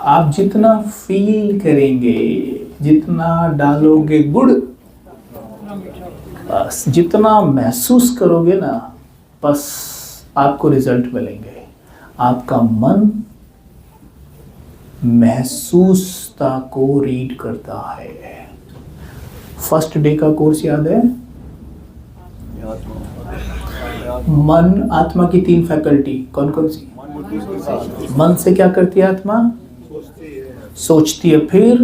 आप जितना फील करेंगे, जितना डालोगे गुड़, बस जितना महसूस करोगे ना, बस आपको रिजल्ट मिलेंगे। आपका मन महसूसता को रीड करता है। फर्स्ट डे का कोर्स याद है? मन, आत्मा की 3 फैकल्टी कौन कौन सी? मन से क्या करती है आत्मा? सोचती है। फिर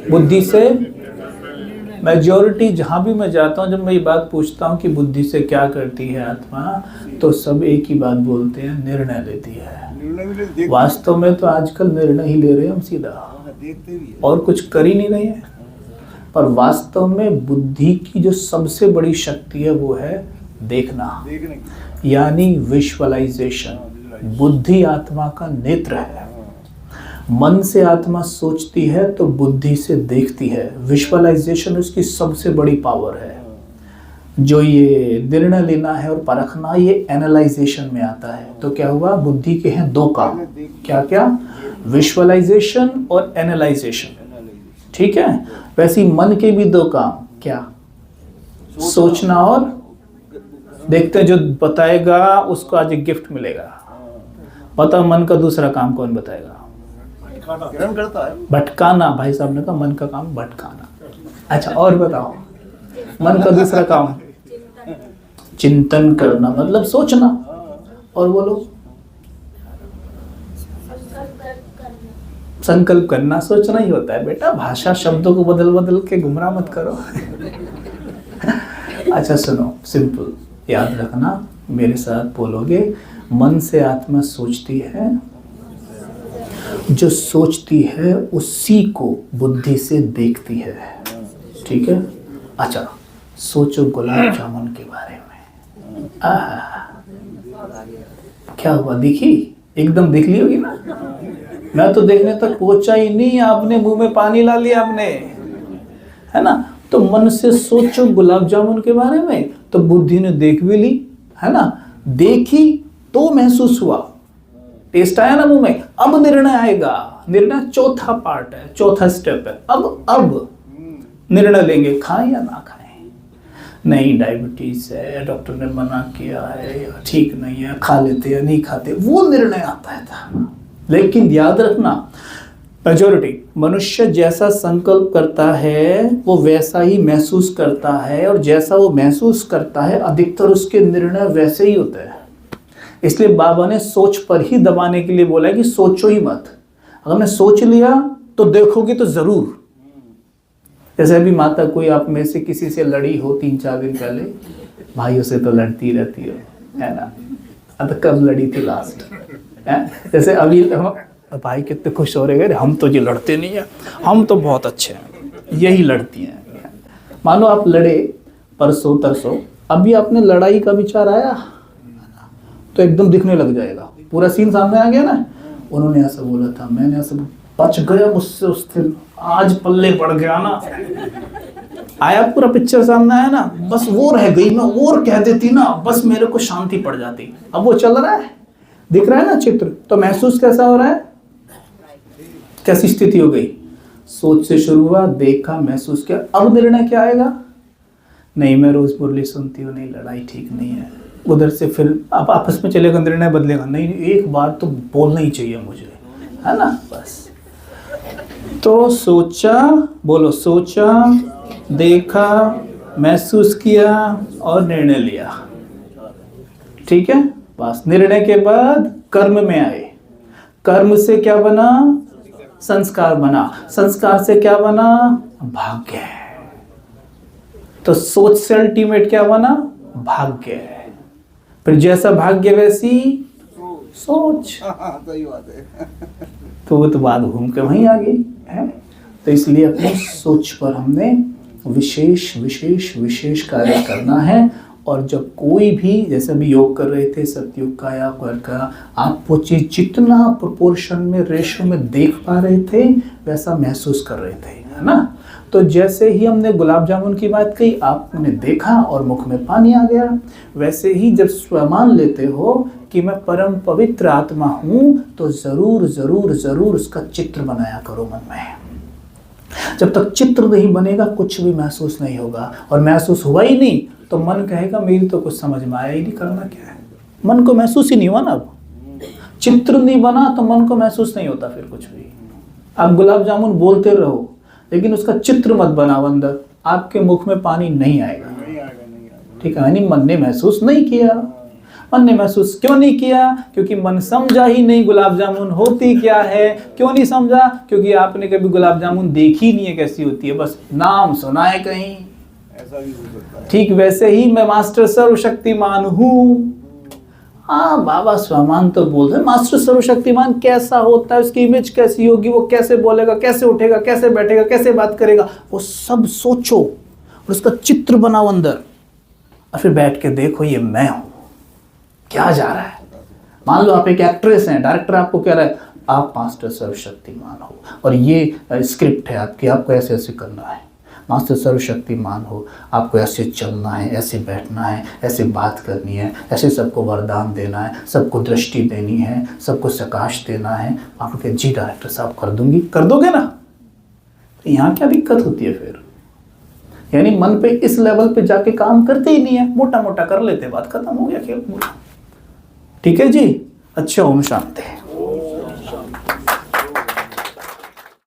बुद्धि से, मेजॉरिटी जहां भी मैं जाता हूं, जब मैं ये बात पूछता हूं कि बुद्धि से क्या करती है आत्मा, तो सब एक ही बात बोलते हैं, निर्णय लेती है। वास्तव में तो आजकल निर्णय ही ले रहे हैं हम सीधा, और कुछ कर ही नहीं रहे हैं। पर वास्तव में बुद्धि की जो सबसे बड़ी शक्ति है वो है देखना, यानी विजुअलाइजेशन। बुद्धि आत्मा का नेत्र है। मन से आत्मा सोचती है तो बुद्धि से देखती है। विजुअलाइजेशन उसकी सबसे बड़ी पावर है। जो ये निर्णय लेना है और परखना, ये एनालाइजेशन में आता है। तो क्या हुआ? बुद्धि के हैं 2 काम। क्या क्या? विजुअलाइजेशन और एनालाइजेशन। ठीक है। वैसे ही मन के भी 2 काम। क्या? सोचना और देखते हैं। जो बताएगा उसको आज एक गिफ्ट मिलेगा। पता मन का दूसरा काम कौन बताएगा? भटकाना। भाई साहब ने कहा मन का काम भटकाना। अच्छा, और बताओ, मन का दूसरा काम चिंतन करना, मतलब सोचना। और बोलो, संकल्प करना। सोचना ही होता है बेटा, भाषा शब्दों को बदल बदल के गुमराह मत करो। अच्छा सुनो, सिंपल याद रखना, मेरे साथ बोलोगे। मन से आत्मा सोचती है, जो सोचती है उसी को बुद्धि से देखती है। ठीक है। अच्छा, सोचो गुलाब जामुन के बारे में। क्या हुआ? दिखी? एकदम दिख ली होगी ना। मैं तो देखने तक पहुंचा ही नहीं, आपने मुंह में पानी ला लिया आपने, है ना। तो मन से सोचो गुलाब जामुन के बारे में, तो बुद्धि ने देख भी ली, है ना। देखी तो महसूस हुआ, टेस्ट आया ना मुंह में। अब निर्णय आएगा। निर्णय चौथा पार्ट है, चौथा स्टेप है। अब निर्णय लेंगे, खाएं या ना खाएं। नहीं, डायबिटीज है, डॉक्टर ने मना किया है, या ठीक नहीं है, खा लेते या नहीं खाते, वो निर्णय आता है। लेकिन याद रखना, मेजॉरिटी मनुष्य जैसा संकल्प करता है वो वैसा ही महसूस करता है, और जैसा वो महसूस करता है अधिकतर उसके निर्णय वैसे ही होते हैं। इसलिए बाबा ने सोच पर ही दबाने के लिए बोला है कि सोचो ही मत। अगर हमने सोच लिया तो देखोगे तो जरूर। जैसे अभी माता कोई आप में से किसी से लड़ी हो 3-4 दिन पहले, भाइयों से तो लड़ती रहती है ना। अब कब लड़ी थी लास्ट? जैसे अभी भाई कितने खुश हो रहे हैं, हम तो जी लड़ते नहीं है, हम तो बहुत अच्छे हैं, यही लड़ती हैं। मानो आप लड़े परसों तरसों, अभी आपने लड़ाई का विचार आया तो एकदम दिखने लग जाएगा, पूरा सीन सामने आ गया ना। उन्होंने ऐसा बोला था, मैंने ऐसा, बच गया मुझसे उस दिन, आज पल्ले पड़ गया ना, आया पूरा पिक्चर सामने आया ना। बस वो रह गई, मैं और कह देती ना, बस मेरे को शांति पड़ जाती। अब वो चल रहा है, दिख रहा है ना चित्र, तो महसूस कैसा हो रहा है? कैसी स्थिति हो गई? सोच से शुरू हुआ, देखा, महसूस किया। अब निर्णय क्या आएगा? नहीं, मैं रोज मुरली सुनती हूँ, नहीं लड़ाई ठीक नहीं है। उधर से फिर आप आपस में चलेगा, निर्णय बदलेगा, नहीं एक बार तो बोलना ही चाहिए मुझे, है ना। बस तो सोचा, बोलो, सोचा, देखा, महसूस किया और निर्णय लिया। ठीक है। बस निर्णय के बाद कर्म में आए। कर्म से क्या बना? संस्कार बना। संस्कार से क्या बना? भाग्य। तो सोच से अल्टीमेट क्या बना? भाग्य। फिर जैसा भाग्य वैसी सोच। सही बात है। तो वो तो बात घूम के वहीं आ गई है। तो इसलिए अपनी सोच पर हमने विशेष विशेष विशेष कार्य करना है। और जब कोई भी, जैसे भी योग कर रहे थे सतयुग का या पर का, आप वो चीज़ जितना प्रोपोर्शन में, रेशो में देख पा रहे थे वैसा महसूस कर रहे थे, है ना। तो जैसे ही हमने गुलाब जामुन की बात कही, आपने देखा और मुख में पानी आ गया। वैसे ही जब स्वमान लेते हो, कि मैं परम पवित्र आत्मा हूं, तो जरूर जरूर जरूर उसका चित्र बनाया करो मन में। जब तक चित्र नहीं बनेगा कुछ भी महसूस नहीं होगा, और महसूस हुआ ही नहीं तो मन कहेगा मेरी तो कुछ समझ में आया ही नहीं, करना क्या है। मन को महसूस ही नहीं हुआ ना, अब चित्र नहीं बना तो मन को महसूस नहीं होता फिर कुछ भी। आप गुलाब जामुन बोलते रहो लेकिन उसका चित्र मत बनाओ अंदर, आपके मुख में पानी नहीं आएगा। ठीक है, यानी मन ने महसूस नहीं किया। मन ने महसूस क्यों नहीं किया? क्योंकि मन समझा ही नहीं गुलाब जामुन होती क्या है। क्यों नहीं समझा? क्योंकि आपने कभी गुलाब जामुन देखी नहीं है कैसी होती है, बस नाम सुना है कहीं। ऐसा भी हो सकता है। ठीक वैसे ही मैं मास्टर सर्वशक्तिमान हूँ। हाँ, बाबा स्वामान तो बोल रहे, मास्टर सर्वशक्तिमान कैसा होता है, उसकी इमेज कैसी होगी, वो कैसे बोलेगा, कैसे उठेगा, कैसे बैठेगा, कैसे बात करेगा, वो सब सोचो और उसका चित्र बनाओ अंदर, और फिर बैठ के देखो ये मैं हूं, क्या जा रहा है। मान लो आप एक एक्ट्रेस हैं, डायरेक्टर आपको कह रहा है आप मास्टर सर्वशक्तिमान हो और ये स्क्रिप्ट है आपकी, आपको ऐसे ऐसे करना है। मास्टर सर्वशक्तिमान हो, आपको ऐसे चलना है, ऐसे बैठना है, ऐसे बात करनी है, ऐसे सबको वरदान देना है, सबको दृष्टि देनी है, सबको प्रकाश देना है। आप कहते जी डायरेक्टर साहब कर दूंगी, कर दोगे ना। तो यहाँ क्या दिक्कत होती है फिर? यानी मन पे इस लेवल पे जाके काम करते ही नहीं है, मोटा मोटा कर लेते, बात खत्म हो गया खेल पूरा। ठीक है जी, अच्छा ओम शांति।